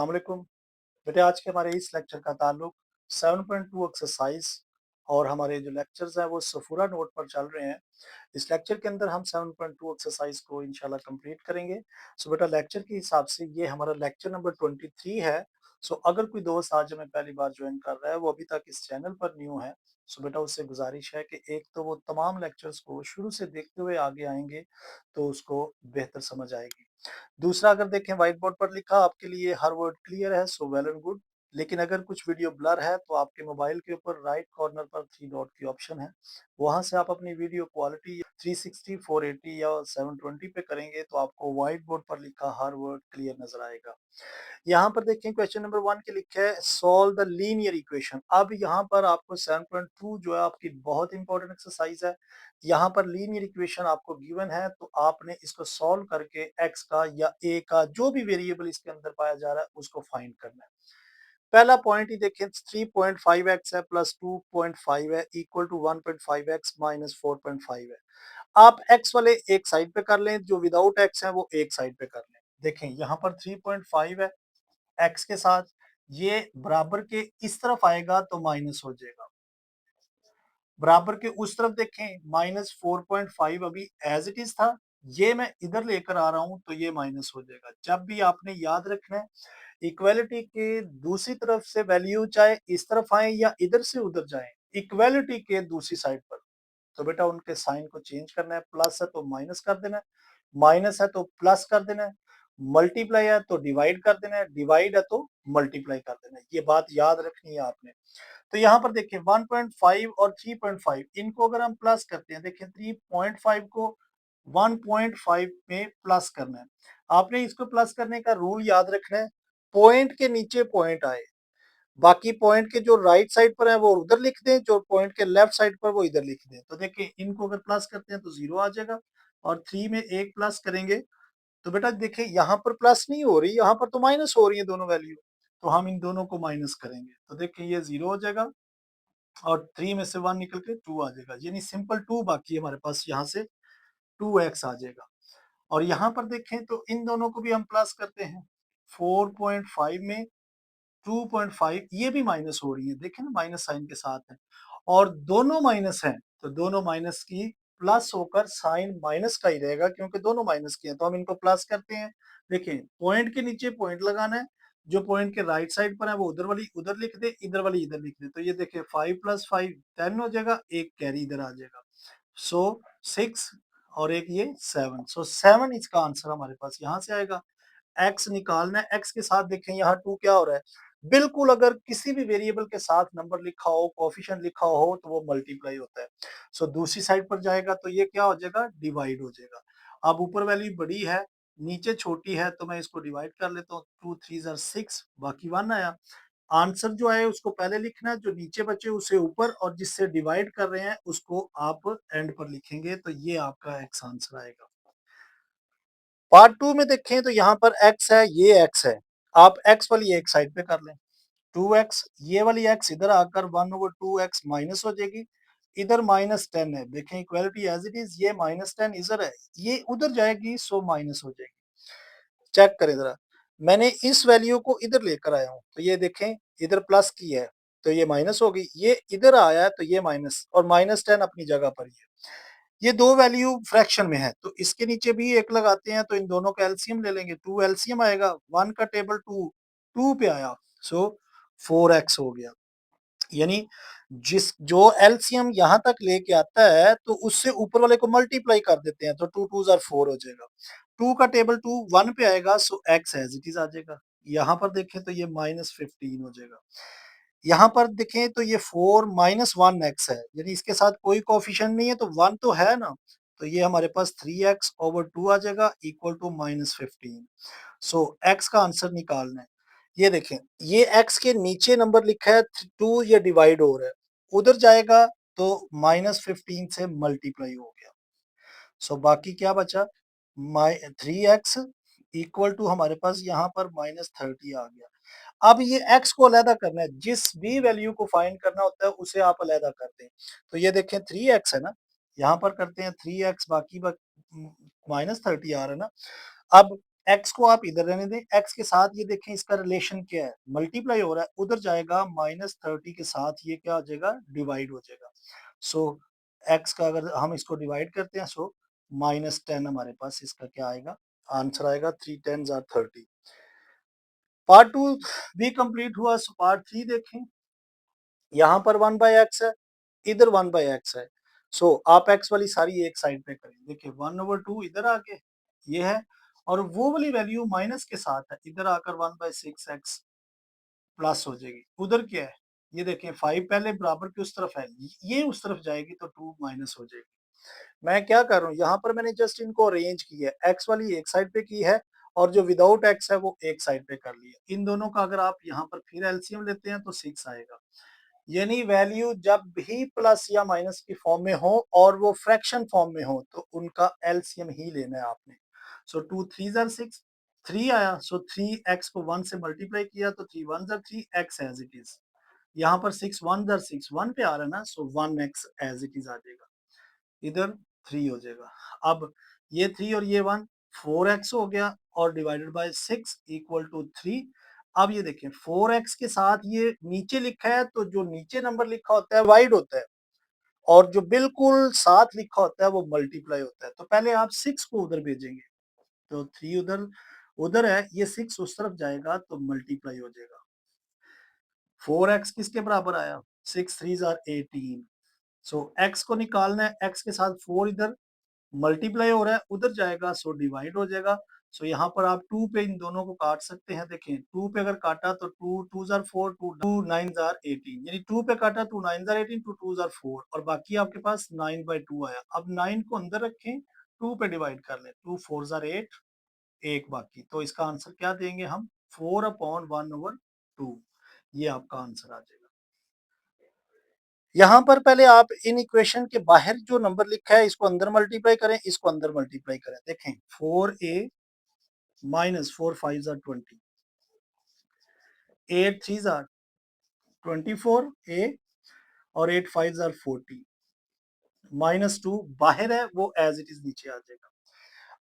अस्सलाम वालेकुम। बेटे आज के हमारे इस लेक्चर का ताल्लुक 7.2 एक्सरसाइज और हमारे जो लेक्चर्स हैं वो सफूरा नोट पर चल रहे हैं। इस लेक्चर के अंदर हम 7.2 एक्सरसाइज को इंशाल्लाह कंप्लीट करेंगे। सो बेटा लेक्चर के हिसाब से ये हमारा लेक्चर नंबर 23 है। सो अगर कोई दोस्त आज हमें पहली बार ज्वाइन कर रहा है, वो अभी तक इस चैनल पर न्यू है, सो बेटा उससे गुजारिश है कि एक तो वो तमाम लेक्चर्स को शुरू से देखते हुए आगे आएंगे तो उसको बेहतर समझ आएगी। दूसरा अगर देखें व्हाइट बोर्ड पर लिखा आपके लिए हर वर्ड क्लियर है, सो वेल एंड गुड। लेकिन अगर कुछ वीडियो ब्लर है तो आपके मोबाइल के ऊपर राइट कॉर्नर पर 3 डॉट की ऑप्शन है, वहां से आप अपनी वीडियो क्वालिटी 360 480 या 720 पे करेंगे तो आपको व्हाइट बोर्ड पर लिखा हर वर्ड क्लियर नजर आएगा। यहाँ पर देखें क्वेश्चन नंबर 1 के लिखे है सॉल्व द लीनियर इक्वेशन। अब यहाँ पर आपको 7.2 जो है आपकी बहुत इंपॉर्टेंट एक्सरसाइज है। यहाँ पर लीनियर इक्वेशन आपको गिवन है तो आपने इसको सॉल्व करके x का या a का जो भी वेरिएबल इसके अंदर पाया जा रहा है उसको फाइंड करना है। पहला पॉइंट ही देखें 3.5x है प्लस 2.5 है इक्वल टू 1.5x माइनस 4.5 है। आप x वाले एक साइड पे कर लें, जो विदाउट x है वो एक साइड पे कर लें। देखें यहाँ पर 3.5 है x के साथ, ये बराबर के इस तरफ आएगा तो माइनस हो जाएगा। बराबर के उस तरफ देखें माइनस 4.5 अभी एज इट इज था, ये मैं इधर लेकर आ रहा हूं तो ये माइनस हो जाएगा। जब भी आपने याद रखना है इक्वालिटी के दूसरी तरफ से वैल्यू चाहे इस तरफ आए या इधर से उधर जाए, इक्वालिटी के दूसरी साइड पर, तो बेटा उनके साइन को चेंज करना है। प्लस है तो माइनस कर देना है, माइनस है तो प्लस कर देना है, मल्टीप्लाई है तो डिवाइड कर देना है, डिवाइड है तो मल्टीप्लाई कर देना है। ये बात याद रखनी है आपने। तो यहाँ पर देखिए 1.5 और 3.5 इनको अगर हम प्लस करते हैं, देखिए 3.5 को 1.5 में प्लस करना है। आपने इसको प्लस करने का रूल याद रखना है, पॉइंट के नीचे पॉइंट आए, बाकी पॉइंट के जो राइट साइड पर है वो उधर लिख दें, जो पॉइंट के लेफ्ट साइड पर वो इधर लिख दें। तो देखिए इनको अगर प्लस करते हैं तो 0 आ जाएगा और 3 में एक प्लस करेंगे तो बेटा देखिए यहाँ पर प्लस नहीं हो रही, यहाँ पर तो माइनस हो रही है दोनों वैल्यू, तो हम इन दोनों को माइनस करेंगे तो देखिए ये 0 हो जाएगा और 3 में से 1 निकल के 2 आ जाएगा, यानी सिंपल 2 बाकी है हमारे पास, यहाँ से 2x आ जाएगा। और यहाँ पर देखें तो इन दोनों को भी हम प्लस करते हैं, 4.5 में 2.5 ये भी माइनस हो रही है, देखें ना माइनस साइन के साथ है, और दोनों माइनस हैं तो दोनों माइनस की प्लस होकर साइन माइनस का ही रहेगा क्योंकि दोनों माइनस की है, तो हम इनको प्लस करते हैं। देखिए पॉइंट के नीचे पॉइंट लगाना है, जो पॉइंट के राइट साइड पर है वो उधर वाली उधर लिख दे, इधर वाली इधर लिख दे, तो ये देखिए 5 + 5 10 हो जाएगा, एक कैरी इधर आ जाएगा, सो 6 और एक ये 7, सो 7 इसका आंसर हमारे पास यहाँ से आएगा। एक्स निकालना है, एक्स के साथ देखें यहाँ 2 क्या हो रहा है, बिल्कुल अगर किसी भी वेरिएबल के साथ नंबर लिखा हो, कोएफिशिएंट लिखा हो तो वो मल्टीप्लाई होता है। सो दूसरी साइड पर जाएगा तो ये क्या हो जाएगा, डिवाइड हो जाएगा। अब ऊपर वैल्यू बड़ी है नीचे छोटी है तो मैं इसको डिवाइड कर लेता हूँ, 2 3 ज़ा 6 बाकी 1 आया। आंसर जो है उसको पहले लिखना है, जो नीचे बचे उसे ऊपर, और जिससे डिवाइड कर रहे हैं उसको आप एंड पर लिखेंगे, तो ये आपका एक्स आंसर आएगा। पार्ट 2 में देखें तो यहाँ पर x है, ये x है, आप x वाली एक साइड पे कर लें, 2x, ये वाली x इधर आकर 1/2x माइनस हो जाएगी, इधर -10 है, देखें इक्वालिटी एज इट इज, ये -10 इधर है, ये उधर जाएगी सो माइनस हो जाएगी। चेक करें जरा, मैंने इस वैल्यू को इधर लेकर आया हूँ तो ये देखें इधर प्लस की है तो ये माइनस हो गई, ये इधर आया है तो ये माइनस, और -10 अपनी जगह पर ही है। ये दो वैल्यू फ्रैक्शन में है तो इसके नीचे भी एक लगाते हैं, तो इन दोनों का एलसीएम ले लेंगे, 2 एलसीएम आएगा, 1 का टेबल 2 पे आया, सो 4x हो गया। यानी जिस जो एलसीएम यहाँ तक लेके आता है तो उससे ऊपर वाले को मल्टीप्लाई कर देते हैं तो 2 2 ज़ा 4 हो जाएगा। 2 का टेबल 2 1 पे आएगा सो x एज इट इज आ जाएगा। यहाँ पर देखें तो ये -15 हो जाएगा। यहाँ पर देखें तो ये 4 -1x है, यानी इसके साथ कोई कोएफिशिएंट नहीं है तो 1 तो है ना, तो ये हमारे पास 3x/2 आ जाएगा इक्वल टू -15। सो x का आंसर निकालना है। ये देखें ये x के नीचे नंबर लिखा है 2, ये डिवाइड हो रहा है, उधर जाएगा तो -15 से मल्टीप्लाई हो गया। सो बाकी क्या बचा, 3x इक्वल टू हमारे पास यहाँ पर -30 आ गया। अब ये x को अलहदा करना है, जिस भी वैल्यू को फाइंड करना होता है उसे आप अलहदा करते हैं। तो ये देखें 3x है ना, यहाँ पर करते हैं 3x, बाकी -30 आ रहा है ना। अब एक्स को आप इधर रहने दें, एक्स के साथ ये देखें इसका रिलेशन क्या है, मल्टीप्लाई हो रहा है, उधर जाएगा -30 के साथ ये क्या हो जाएगा, डिवाइड हो जाएगा। सो एक्स का अगर हम इसको डिवाइड करते हैं, सो -10 हमारे पास इसका क्या आएगा, आंसर आएगा 3 10s आर 30। पार्ट 2 भी कंप्लीट हुआ। सो पार्ट 3 देखें, यहाँ पर 1/x है, इधर 1/x है। सो आप x वाली सारी एक साइड पे करें, देखिए 1/2 इधर आके ये है, और वो वाली वैल्यू माइनस के साथ है, इधर आकर 1/6x प्लस हो जाएगी। उधर क्या है, ये देखें 5 पहले बराबर की उस तरफ है, ये उस तरफ जाएगी तो 2 माइनस हो जाएगी। मैं क्या कर रहा हूँ, यहाँ पर मैंने जस्ट इनको अरेंज किया है, एक्स वाली एक साइड पे की है और जो विदाउट एक्स है वो एक साइड पे कर लिया। इन दोनों का अगर आप यहाँ पर फिर एलसीएम लेते हैं तो 6 आएगा। यानी वैल्यू जब भी प्लस या माइनस की फॉर्म में हो और वो फ्रैक्शन फॉर्म में हो तो उनका एलसीएम ही लेना है आपने। सो 2 3 आर 6, 3 आया, सो 3x को 1 से मल्टीप्लाई किया तो 3 1 are 3, x as it is. यहाँ पर 6 1 आर 6, 1 पे आ रहा है ना, सो 1x एज इट इज आ जाएगा, इधर 3 हो जाएगा। अब ये 3 और ये 1, 4x हो गया और डिवाइडेड बाय 6 इक्वल टू 3। अब ये देखें 4x के साथ ये नीचे लिखा है तो जो नीचे नंबर लिखा होता है वाइड होता है, और जो बिल्कुल साथ लिखा होता है वो मल्टीप्लाई होता है। तो पहले आप 6 को उधर भेजेंगे, तो 3 उधर उधर है, ये 6 उस तरफ जाएगा तो मल्टीप्लाई हो जाएगा। 4x किसके बराबर आया, 6 3 आर 18। सो x को निकालना है, x के साथ 4 इधर मल्टीप्लाई हो रहा है, उधर जाएगा सो डिवाइड हो जाएगा। सो यहाँ पर आप 2 पे इन दोनों को काट सकते हैं। देखें 2 पे अगर काटा तो 2 2 जार 4, 2 9 जार 18, यानी 2 पे काटा 2 9 जार 18, 2 2 जार 4 और बाकी आपके पास 9/2 आया। अब 9 को अंदर रखें, 2 पे डिवाइड कर लें, 2 4 जार 8, एक बाकी, तो इसका आंसर क्या देंगे हम, 4/1/2, ये आपका आंसर आ जाएगा। यहाँ पर पहले आप इन इक्वेशन के बाहर जो नंबर लिखा है इसको अंदर मल्टीप्लाई करें, इसको अंदर मल्टीप्लाई करें। देखें 4a minus 4 5 jar 20, 8 3 jar 24a और 8 5 जार 40, -2 बाहर है वो एज इट इज नीचे आ जाएगा।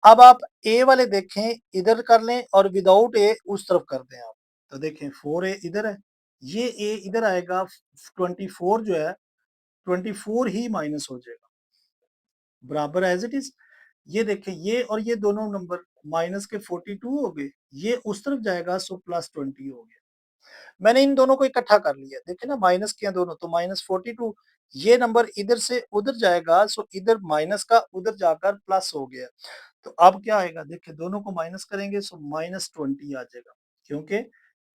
अब आप a वाले देखें, इधर कर लें और विदाउट a उस तरफ कर दें आप, तो देखें 4a इधर है, ये a इधर आएगा, 24 जो है 24 ही माइनस हो जाएगा, बराबर एज इट इज। ये देखें ये और ये दोनों नंबर माइनस के 42 हो गए, ये उस तरफ जाएगा सो +20 हो गया। मैंने इन दोनों को इकट्ठा कर लिया, देखे ना माइनस किया दोनों तो -42, ये नंबर इधर से उधर जाएगा सो इधर माइनस का उधर जाकर प्लस हो गया। तो अब क्या आएगा, देखिए दोनों को माइनस करेंगे सो -20 आ जाएगा, क्योंकि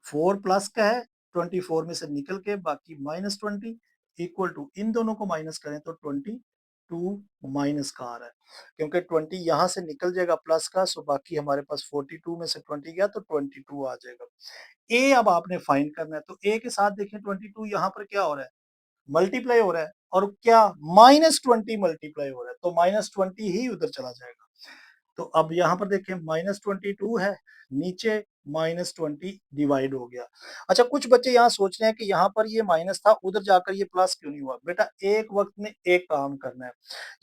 4 प्लस का है, 24 में से निकल के बाकी -20 इक्वल टू, इन दोनों को माइनस करें तो 22 माइनस का आ रहा है, क्योंकि 20 यहाँ से निकल जाएगा प्लस का, सो बाकी हमारे पास 42 में से 20 गया तो 22 आ जाएगा। ए अब आपने फाइंड करना है, तो ए के साथ देखें 22 यहाँ पर क्या हो रहा है, मल्टीप्लाई हो रहा है, और क्या -20 मल्टीप्लाई हो रहा है, तो -20 ही उधर चला जाएगा। तो अब यहाँ पर देखें -22 है, नीचे -20 डिवाइड हो गया। अच्छा कुछ बच्चे यहाँ सोच रहे हैं कि यहाँ पर ये माइनस था, उधर जाकर ये प्लस क्यों नहीं हुआ? बेटा एक वक्त में एक काम करना है।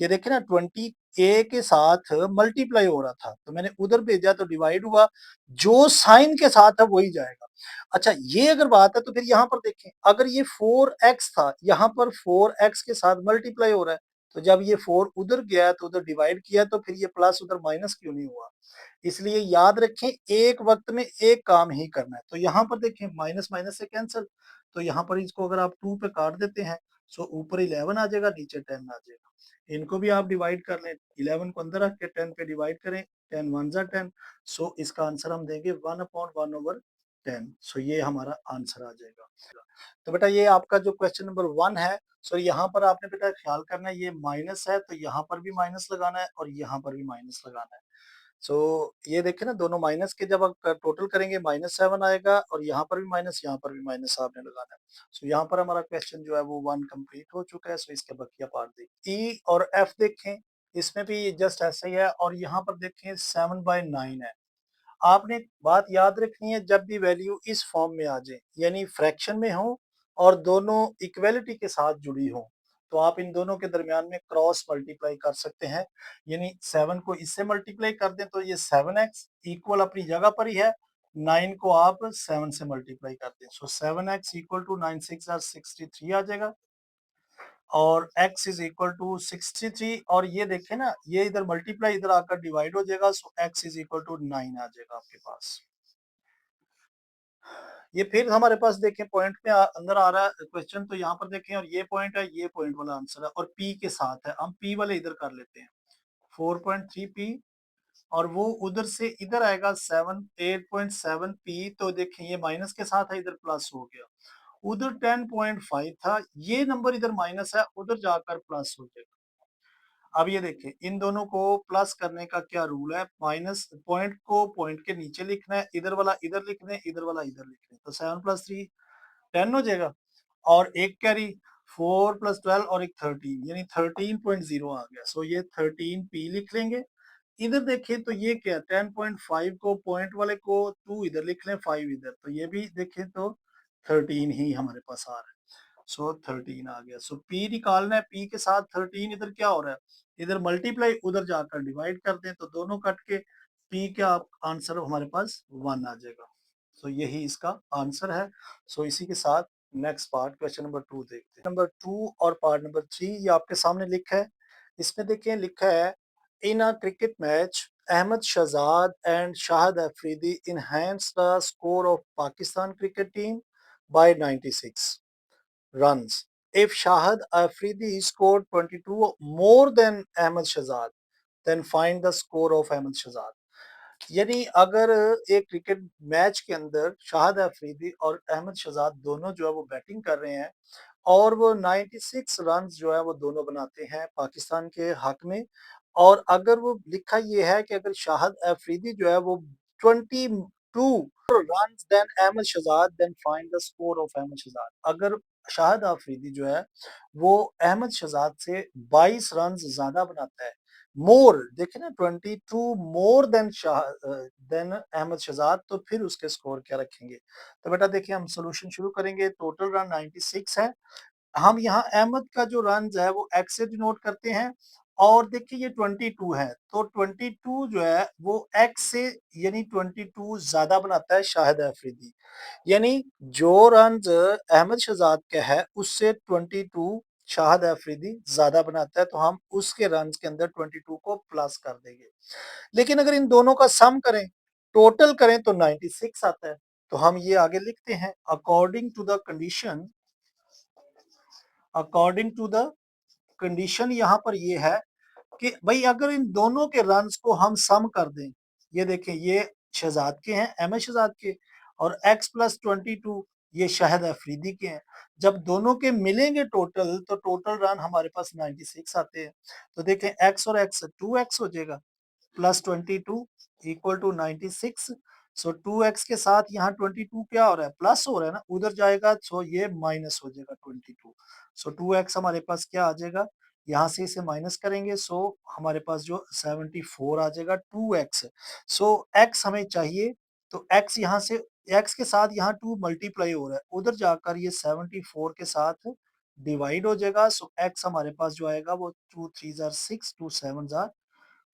ये देखिए ना 20 ए के साथ मल्टीप्लाई हो रहा था, तो मैंने उधर भेजा तो डिवाइड हुआ, जो साइन के साथ है वही जाएगा। अच्छा ये अगर बात है तो फिर यहाँ पर देखें, अगर ये 4x था, यहाँ पर 4x के साथ मल्टीप्लाई हो रहा है, तो जब ये 4 उधर गया तो उधर डिवाइड किया तो फिर ये प्लस उधर माइनस क्यों नहीं हुआ? इसलिए याद रखें एक वक्त में एक काम ही करना है। तो यहाँ पर देखें माइनस माइनस से कैंसिल, तो यहाँ पर इसको अगर आप 2 पे काट देते हैं, सो ऊपर 11 आ जाएगा, नीचे 10 आ जाएगा। इनको भी आप डिवाइड कर लें, 11 को अंदर रख के 10 पे डिवाइड करें, 10 1 जा 10, सो इसका आंसर हम देंगे 1/1/10। सो ये हमारा आंसर आ जाएगा। तो बेटा ये आपका जो क्वेश्चन नंबर 1 है, सो यहाँ पर आपने बेटा ख्याल करना है, ये माइनस है तो यहाँ पर भी माइनस लगाना है और यहाँ पर भी माइनस लगाना है। सो ये देखिए ना दोनों माइनस के जब आप टोटल करेंगे -7 आएगा, और यहाँ पर भी माइनस, यहाँ पर भी माइनस आपने लगाना है। सो यहाँ पर हमारा क्वेश्चन जो है वो 1 कंप्लीट हो चुका है। सो इसके बकिया पार्ट देखिए, ई और एफ देखें, इसमें भी जस्ट ऐसा ही है, और यहाँ पर देखें 7/9 है। आपने बात याद रखनी है, जब भी वैल्यू इस फॉर्म में आ जाए, यानी फ्रैक्शन में हो और दोनों इक्वलिटी के साथ जुड़ी हो, तो आप इन दोनों के दरमियान में क्रॉस मल्टीप्लाई कर सकते हैं, यानी 7 को इससे मल्टीप्लाई कर दें तो ये 7x इक्वल अपनी जगह पर ही है, 9 को आप 7 से मल्टीप्लाई कर दें, सो 7x इक्वल टू 9 6 आर 63 आ जाएगा और x इज इक्वल टू 63 और ये देखें ना, ये इधर मल्टीप्लाई इधर आकर डिवाइड हो जाएगा, सो x इज इक्वल टू 9 आ जाएगा आपके पास। ये फिर हमारे पास देखें पॉइंट में अंदर आ रहा है क्वेश्चन, तो यहाँ पर देखें और ये पॉइंट है, ये पॉइंट वाला आंसर है और p के साथ है, हम p वाले इधर कर लेते हैं 4.3p और वो उधर से इधर आएगा 8.7p, तो देखें ये माइनस के साथ है, इधर प्लस हो गया, उधर 10.5 था, ये नंबर इधर माइनस है, उधर जाकर प्लस हो जाएगा। अब ये देखिए इन दोनों को प्लस करने का क्या रूल है, माइनस पॉइंट को पॉइंट के नीचे लिखना है, इधर वाला इधर लिखना है, इधर वाला इधर लिखना है, तो 7 + 3 10 हो जाएगा और एक कैरी 4 + 12 और एक 13 यानी 13.0 आ गया, सो ये 13p लिख लेंगे। इधर देखिए तो ये क्या 10.5 को पॉइंट वाले को 2 इधर लिख लें 5 इधर, तो ये भी देखें तो 13 ही हमारे पास आ रहा है, सो 13 आ गया। सो p निकालना है, p के साथ 13 इधर क्या हो रहा है, इधर मल्टीप्लाई उधर जाकर डिवाइड कर दें तो दोनों कट के p का आंसर हमारे पास 1 आ जाएगा। सो यही इसका आंसर है। सो इसी के साथ नेक्स्ट पार्ट क्वेश्चन नंबर 2 देखते हैं। नंबर 2 और पार्ट नंबर 3 ये आपके सामने लिखा है, इसमें देखिए लिखा है in a cricket match Ahmed Shahzad and Shahid Afridi enhanced the score of Pakistan cricket team by 96 runs. If Shahid Afridi scored 22 more than Ahmed Shahzad, then find the score of Ahmed Shahzad. यानी अगर एक क्रिकेट मैच के अंदर शाहिद अफरीदी और अहमद शहजाद दोनों जो है वो बैटिंग कर रहे हैं और वो 96 रन जो है वो दोनों बनाते हैं पाकिस्तान के हक में, और अगर वो लिखा ये है कि अगर शाहिद अफरीदी जो है वो 22 runs then Ahmad Shahzad then find the score of Ahmad Shahzad, अगर शाहिद अफरीदी जो है वो अहमद शहजाद से 22 रन ज्यादा बनाता है, मोर देखे ना 22 more than than Ahmed Shehzad, तो फिर उसके स्कोर क्या रखेंगे। तो बेटा देखिए हम सोल्यूशन शुरू करेंगे, टोटल रन 96 है, हम यहाँ अहमद का जो रन है वो एक्स से डिनोट करते हैं और देखिए ये 22 है, तो 22 जो है वो एक्स से यानी 22 ज्यादा बनाता है शाहिद अफरीदी, यानी जो रन अहमद शहजाद का है उससे 22 शाहिद अफरीदी ज्यादा बनाता है, तो हम उसके रन के अंदर 22 को प्लस कर देंगे। लेकिन अगर इन दोनों का सम करें, टोटल करें तो 96 आता है, तो हम ये आगे लिखते हैं अकॉर्डिंग टू द कंडीशन यहाँ पर ये है कि भाई अगर इन दोनों के रन्स को हम सम कर दें, ये देखें ये शहजाद के हैं अहमद शहजाद के और x + 22 ये शाहिद अफरीदी के हैं, जब दोनों के मिलेंगे टोटल तो टोटल रन हमारे पास 96 आते हैं, तो देखें x और x 2x हो जाएगा plus 22 equal to 96, so 2x के साथ यहाँ 22 क्या हो रहा है प्लस हो रहा है ना, उधर जाएगा सो ये माइनस हो जाएगा 22, सो 2x हमारे पास क्या आ जाएगा, यहाँ से इसे माइनस करेंगे सो हमारे पास जो 74 आ जाएगा 2x, सो x हमें चाहिए, तो x यहाँ से x के साथ यहाँ 2 मल्टीप्लाई हो रहा है, उधर जाकर ये 74 के साथ डिवाइड हो जाएगा, सो x हमारे पास जो आएगा वो 2 3 जार 6 2 7 जार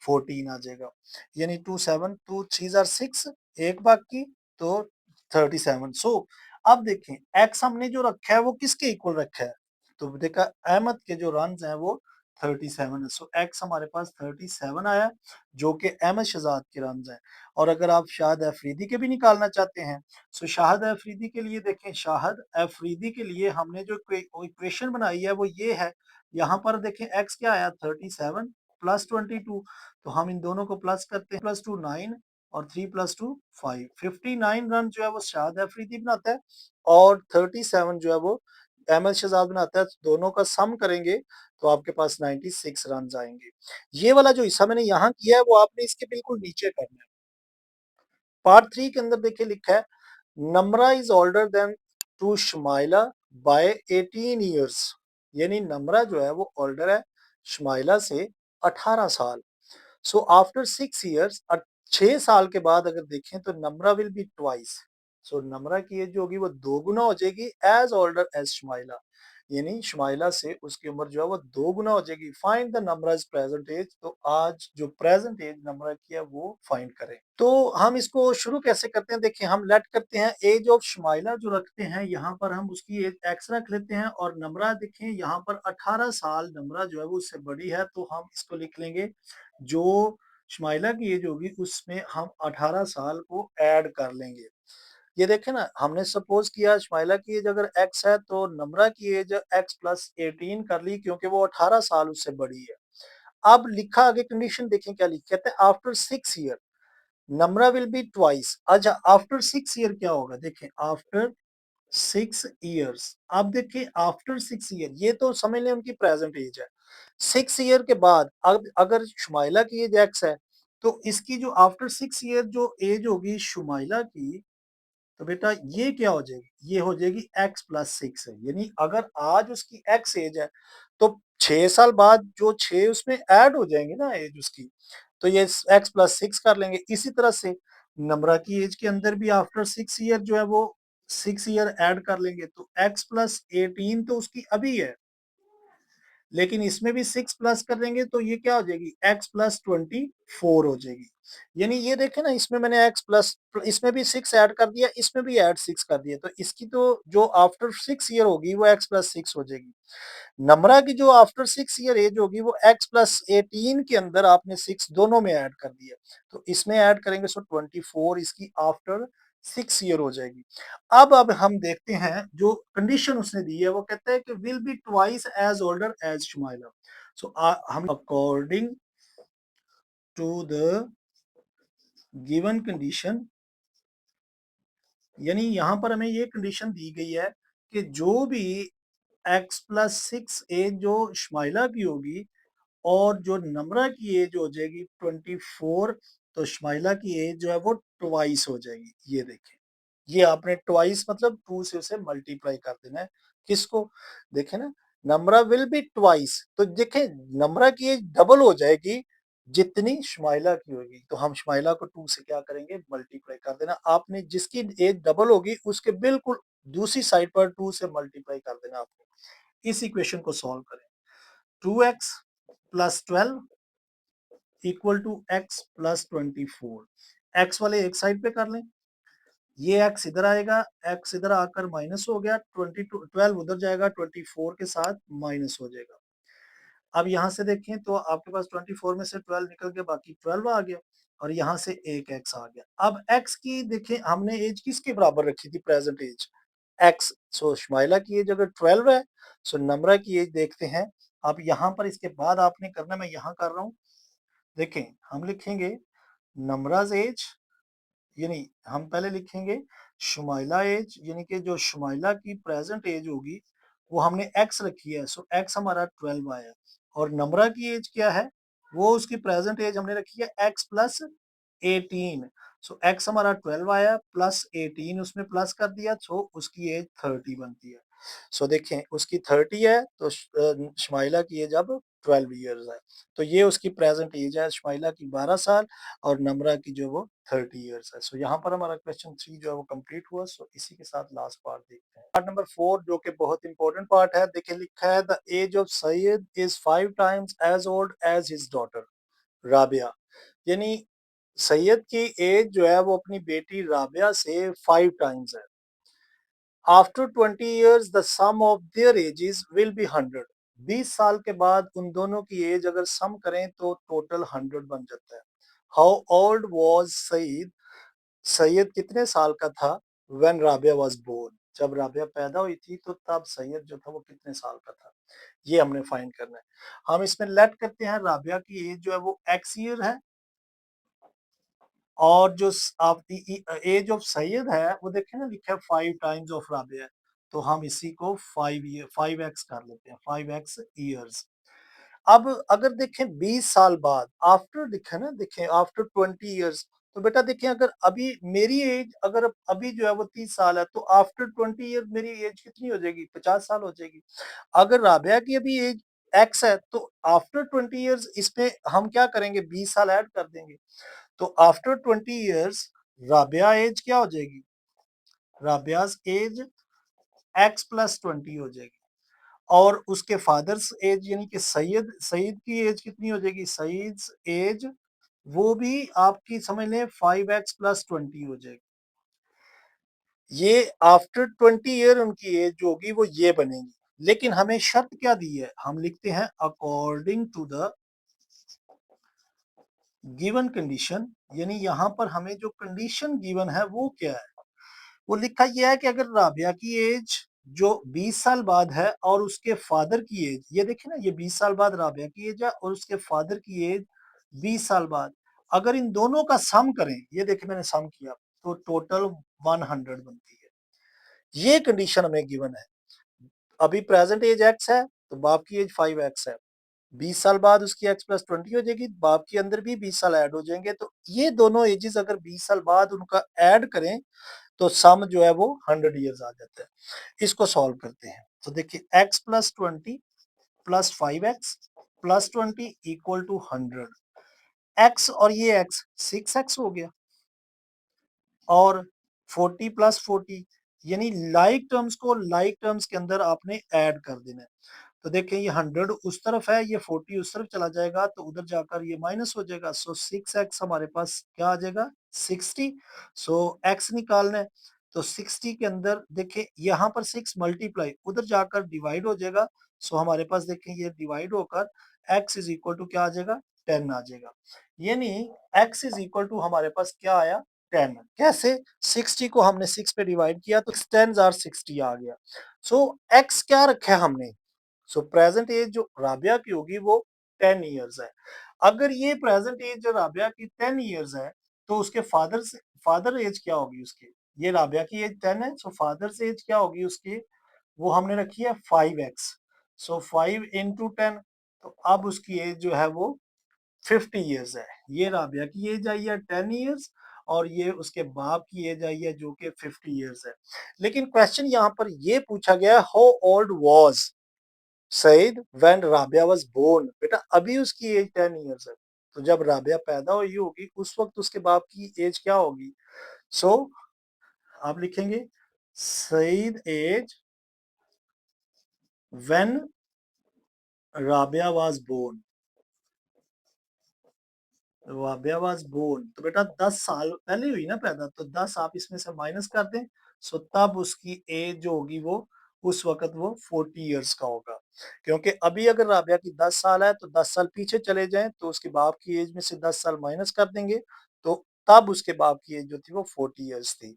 14 आ जाएगा, यानी 2 7 2 3 जार 6 एक बाकी तो 37। सो अब देखें x हमने जो रखा है वो किसके इक्वल रखा है, तो देखा अहमद के जो रन हैं वो 37 है, सो x हमारे पास 37 आया जो कि अहमद शहजाद के रन हैं। और अगर आप शाहिद अफरीदी के भी निकालना चाहते हैं, सो शाहिद अफरीदी के लिए देखें, शाहिद अफरीदी के लिए हमने जो इक्वेशन बनाई है वो ये है, यहाँ पर देखें x क्या आया 37 प्लस 22, तो हम इन दोनों को प्लस करते हैं, प्लस 2 9 और 3 + 2 5, 59 रन जो है वो शाहिद अफरीदी बनाता है और 37 जो है वो अहमद शहजाद बनाता है, दोनों का सम करेंगे तो आपके पास 96 रन आएंगे। ये वाला जो हिस्सा मैंने यहाँ किया है वो आपने इसके बिल्कुल नीचे करना है। पार्ट 3 के अंदर देखिए लिखा है Namra is older than to Shamaila by 18 years, यानी नम्रा जो है वो ओल्डर है शमाइला से 18 साल। सो आफ्टर 6 ईयर्स 6 साल के बाद अगर देखें तो नम्रा विल बी ट्वाइस, सो नम्रा की एज जो होगी वो 2 गुना हो जाएगी एज ओल्डर एज शमाइला, यानी शुमाइला से उसकी उम्र जो है वो 2 गुना हो जाएगी। फाइंड द नम्राज़ प्रेज़ेंट एज, तो आज जो प्रेज़ेंट एज नम्रा की है वो फाइंड करें। तो हम इसको शुरू कैसे करते हैं, देखिए हम लेट करते हैं एज ऑफ शुमाइला जो रखते हैं, यहाँ पर हम उसकी एज एक्स रख लेते हैं और नम्रा देखें यहाँ पर 18 साल नम्रा जो है वो उससे बड़ी है, तो हम इसको लिख लेंगे जो शुमाइला की एज होगी उसमें हम 18 साल को ऐड कर लेंगे। ये देखें ना, हमने सपोज किया शुमाइला की एज अगर x है तो नम्रा की एज x प्लस 18 कर ली क्योंकि वो 18 साल उससे बड़ी है। अब लिखा आगे कंडीशन देखें क्या लिखा, कहते हैं after 6 year Namra will be twice. अच्छा आफ्टर 6 ईयर क्या होगा, देखें आफ्टर 6 ईयर्स। अब देखिए आफ्टर 6 ईयर ये तो समझ लें उनकी प्रेजेंट एज है। 6 ईयर के बाद अब अगर शुमाइला की एज x है तो इसकी जो आफ्टर 6 ईयर जो एज होगी शुमाइला की, तो बेटा ये क्या हो जाएगी, ये हो जाएगी x प्लस 6 है। यानी अगर आज उसकी x एज है तो 6 साल बाद जो 6 उसमें ऐड हो जाएंगे ना एज उसकी, तो ये x प्लस 6 कर लेंगे। इसी तरह से नम्रा की एज के अंदर भी आफ्टर 6 ईयर जो है वो 6 ईयर ऐड कर लेंगे, तो x प्लस 18 तो उसकी अभी है, लेकिन इसमें भी 6 प्लस कर देंगे तो ये क्या हो जाएगी x प्लस 24 हो जाएगी। यानी ये देखें ना, इसमें मैंने x प्लस, इसमें भी 6 ऐड कर दिया, इसमें भी ऐड 6 कर दिया, तो इसकी तो जो आफ्टर 6 ईयर होगी वो x प्लस 6 हो जाएगी। नम्रा की जो आफ्टर 6 ईयर एज होगी वो x प्लस 18 के अंदर आपने 6 दोनों में ऐड कर दिया, तो इसमें ऐड करेंगे सो 24 इसकी आफ्टर 6 ईयर हो जाएगी। अब हम देखते हैं जो कंडीशन उसने दी है, वो कहता है कि will be twice age older age Shumaila. So हम according to the given condition, यानी यहाँ पर हमें ये कंडीशन दी गई है कि जो भी x प्लस 6 एज जो शुमाइला की होगी और जो नम्रा की एज हो जाएगी 24, तो शुमाइला की एज जो है वो ट्वाइस हो जाएगी। ये देखें, ये आपने ट्वाइस मतलब 2 से उसे मल्टीप्लाई कर देना है। किसको, देखें ना, नम्रा विल बी ट्वाइस, तो देखें नम्रा की एज डबल हो जाएगी जितनी शुमाइला की होगी, तो हम शुमाइला को 2 से क्या करेंगे मल्टीप्लाई कर देना। आपने जिसकी एज डबल होगी उसके बिल्कुल दूसरी साइड पर 2 से मल्टीप्लाई कर देना आपको। इस इक्वेशन को सॉल्व करें, 2x plus 12 equal to x plus 24। x वाले एक साइड पे कर लें, ये x इधर आएगा, x इधर आकर माइनस हो गया, 12 उधर जाएगा, 24 के साथ माइनस हो जाएगा। अब यहाँ से देखें तो आपके पास 24 में से 12 निकल गया, बाकी 12 आ गया और यहाँ से एक x आ गया। अब x की देखें हमने एज किसके बराबर रखी थी, प्रेजेंट एज x। सो शुमाइला की एज अगर 12 है, सो नम्रा की एज देखते हैं। अब यहाँ पर इसके बाद आपने करना, मैं यहाँ कर रहा हूँ, देखें हम लिखेंगे नम्राज एज, यानी हम पहले लिखेंगे शुमाइला एज, यानी कि जो शुमाइला की प्रेजेंट एज होगी वो हमने x रखी है, सो x हमारा 12 आया। और नम्रा की एज क्या है, वो उसकी प्रेजेंट एज हमने रखी है x प्लस 18, सो x हमारा 12 आया प्लस 18 उसमें प्लस कर दिया, सो उसकी एज 30 बनती है। सो देखें उसकी 30 है तो शुमाइला की एज अब 12 ईयर्स है, तो ये उसकी प्रेजेंट एज है शुमाइला की 12 साल और नम्रा की जो वो 30 ईयर्स है। सो यहाँ पर हमारा क्वेश्चन 3 जो है वो कंप्लीट हुआ। सो इसी के साथ लास्ट पार्ट देखते हैं, पार्ट नंबर 4 जो कि बहुत इंपॉर्टेंट पार्ट है। देखिए लिखा है the age of Syed is 5 times as old as his daughter Rabia, यानी सैयद की एज जो है वो अपनी बेटी राबिया से 5 टाइम्स है। After 20 years the sum of their ages will be 100, 20 साल के बाद उन दोनों की एज अगर सम करें तो टोटल 100 बन जाता है। How old was Saeed, Syed कितने साल का था, व्हेन राबिया वाज बोर्न, जब राबिया पैदा हुई थी तो तब सैयद जो था वो कितने साल का था, ये हमने फाइंड करना है। हम इसमें लेट करते हैं राबिया की एज जो है वो x ईयर है और जो आप एज ऑफ सैयद है वो देखें ना लिखा है 5 टाइम्स ऑफ राबिया, तो हम इसी को 5x कर लेते हैं, 5x ईयर्स। अब अगर देखें 20 साल बाद, आफ्टर दिखे ना, देखें आफ्टर 20 ईयर्स, तो बेटा देखें अगर अभी मेरी एज अगर अभी जो है वो 30 साल है तो आफ्टर 20 ईयर मेरी एज कितनी हो जाएगी, 50 साल हो जाएगी। अगर राबिया की अभी एज x है तो आफ्टर 20 ईयर्स इसमें हम क्या करेंगे, 20 साल ऐड कर देंगे, तो आफ्टर 20 ईयर्स राबिया एज क्या हो जाएगी, राबियाज एज x प्लस 20 हो जाएगी। और उसके फादर्स एज यानी कि सैयद सईद की एज कितनी हो जाएगी? सईद्स एज वो भी आपकी समझ लें 5x प्लस 20 हो जाएगी। ये आफ्टर 20 ईयर उनकी एज जो होगी वो ये बनेगी। लेकिन हमें शर्त क्या दी है? हम लिखते हैं according to the given condition, यानी यहाँ पर हमें जो कंडीशन गिवन है वो क्या है? वो लिखा गया है कि अगर राबिया की एज जो 20 साल बाद है और उसके फादर की एज, ये देखिए ना, ये 20 साल बाद राबिया की एज है और उसके फादर की एज 20 साल बाद, अगर इन दोनों का सम करें, ये देखिए मैंने सम किया, तो टोटल 100 बनती है। ये कंडीशन हमें गिवन है। अभी प्रेजेंट एज x है तो बाप की एज 5x है, 20 साल बाद उसकी x प्लस 20 हो जाएगी, बाप के अंदर भी 20 साल ऐड हो जाएंगे, तो ये दोनों एजेस अगर 20 साल बाद उनका ऐड करें तो सम जो है वो 100 ईयर्स आ जाता है। इसको सॉल्व करते हैं तो देखिए x plus 20 plus 5x plus 20 equal to 100, x और ये x 6x हो गया और 40 प्लस 40, यानी लाइक टर्म्स को लाइक टर्म्स के अंदर आपने ऐड कर देना है। तो देखें ये 100 उस तरफ है, ये 40 उस तरफ चला जाएगा तो उधर जाकर ये माइनस हो जाएगा। सो 6x हमारे पास क्या आ जाएगा? 60। सो x निकालना है तो 60 के अंदर देखें यहाँ पर 6 मल्टीप्लाई उधर जाकर डिवाइड हो जाएगा। सो हमारे पास देखें ये डिवाइड होकर x इज इक्वल टू क्या आ जाएगा? 10 आ जाएगा। यानी x इज इक्वल टू हमारे पास क्या आया? 10। कैसे? 60 को हमने 6 पे डिवाइड किया तो 10 आर 60 आ गया। सो x क्या रखा है हमने? सो प्रेजेंट एज जो राबिया की होगी वो 10 ईयर्स है। अगर ये प्रेजेंट एज जो राबिया की 10 ईयर्स है तो उसके फादर एज क्या होगी उसकी? ये राबिया की एज 10 है, सो फादर से एज क्या होगी उसकी? वो हमने रखी है 5x। सो 5 इंटू 10, तो अब उसकी एज जो है वो 50 ईयर्स है। ये राबिया की एज आई है 10 ईयर्स और ये उसके बाप की एज आई है जो कि 50 ईयर्स है। लेकिन क्वेश्चन यहाँ पर ये पूछा गया, how old was Saeed when Rabia was born? बेटा अभी उसकी एज 10 ईयर्स है, तो जब राबिया पैदा हुई होगी उस वक्त उसके बाप की एज क्या होगी? सो आप लिखेंगे Saeed age when Rabia was born. Rabia was born तो बेटा 10 साल पहले हुई ना पैदा, तो 10 आप इसमें से माइनस कर दें। सो तब उसकी एज जो होगी वो उस वक्त वो 40 ईयर्स का होगा। क्योंकि अभी अगर राबिया की 10 साल है तो 10 साल पीछे चले जाएं तो उसके बाप की एज में से 10 साल माइनस कर देंगे तो तब उसके बाप की एज जो थी वो 40 ईयर्स थी।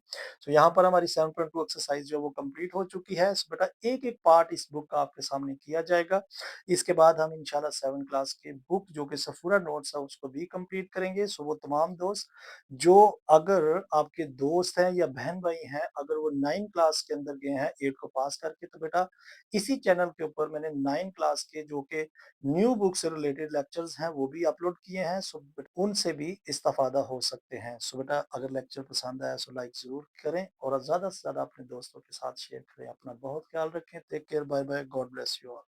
तो यहाँ पर हमारी 7.2 एक्सरसाइज जो वो कंप्लीट हो चुकी है। सो बेटा एक एक पार्ट इस बुक का आपके सामने किया जाएगा। इसके बाद हम इंशाल्लाह 7 क्लास के बुक जो कि सफूरा नोट्स है उसको भी कंप्लीट करेंगे। सो वो तमाम दोस्त जो अगर आपके दोस्त हैं या बहन भाई हैं, अगर वो 9 क्लास के अंदर गए हैं 8 को पास करके, तो बेटा इसी चैनल के ऊपर मैंने 9 क्लास के जो कि न्यू बुक से रिलेटेड लेक्चर्स हैं वो भी अपलोड किए हैं। सो उनसे भी इस्तेफादा हो सकते हैं। सो बेटा अगर लेक्चर पसंद आया सो लाइक जरूर करें और ज्यादा से ज्यादा अपने दोस्तों के साथ शेयर करें। अपना बहुत ख्याल रखें। Take care, bye bye, God bless you all.